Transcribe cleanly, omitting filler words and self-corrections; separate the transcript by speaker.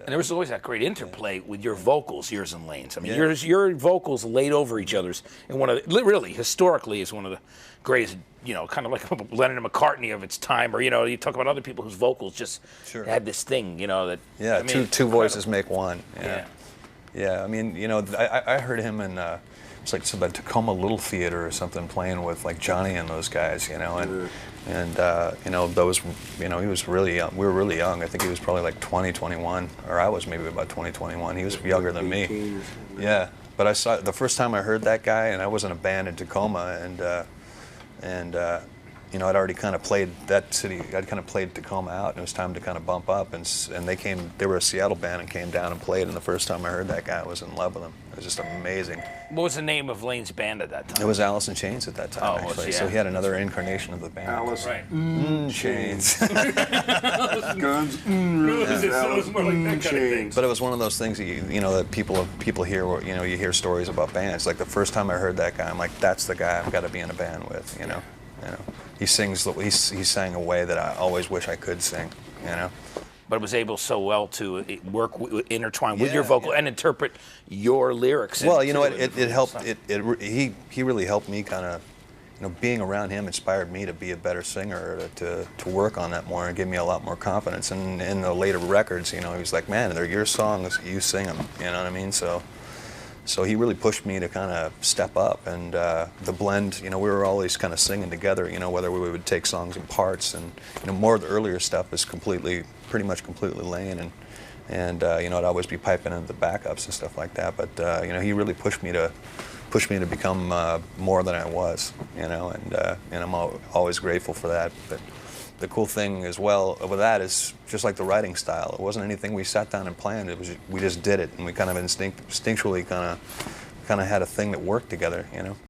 Speaker 1: And there was always that great interplay with your vocals, yours and Layne's. I mean,
Speaker 2: Yeah.
Speaker 1: your vocals laid over each other's, and really historically is one of the greatest. Kind of like Lennon and McCartney of its time, or you talk about other people whose vocals just had this thing, that.
Speaker 2: Yeah,
Speaker 1: I mean,
Speaker 2: two voices make one.
Speaker 1: Yeah.
Speaker 2: Yeah, I mean, I heard him in it's like the Tacoma Little Theater or something, playing with like Johnny and those guys, and those, he was really young. We were really young. I think he was probably like 20, 21, or I was maybe about 20, 21. He was younger than me. Yeah, but I saw the first time I heard that guy, and I was in a band in Tacoma, and I'd already kind of played that city. I'd kind of played Tacoma out, and it was time to kind of bump up. And they came. They were a Seattle band and came down and played. And the first time I heard that guy, I was in love with him. It was just amazing.
Speaker 1: What was the name of Layne's band at that time?
Speaker 2: It was Alice in Chains at that time, actually.
Speaker 1: Yeah.
Speaker 2: So he had another incarnation of the band.
Speaker 3: Alice
Speaker 1: Right.
Speaker 2: Chains.
Speaker 3: Guns.
Speaker 1: It was more like that kind of thing.
Speaker 2: But it was one of those things that people hear. You hear stories about bands. Like the first time I heard that guy, I'm like, that's the guy I've got to be in a band with. He sings. He sang a way that I always wish I could sing.
Speaker 1: But it was able so well to intertwine with your vocal and interpret your lyrics.
Speaker 2: Well, it helped. He really helped me kind of, being around him inspired me to be a better singer, to work on that more and give me a lot more confidence. And in the later records, he was like, man, they're your songs, you sing them. You know what I mean? So he really pushed me to kind of step up, and the blend, we were always kind of singing together, whether we would take songs in parts, and more of the earlier stuff is pretty much completely Layne, and I'd always be piping in the backups and stuff like that. But he really pushed me to become more than I was, and I'm always grateful for that. But the cool thing as well with that is just like the writing style. It wasn't anything we sat down and planned. We just did it, and we kind of instinctually kind of had a thing that worked together.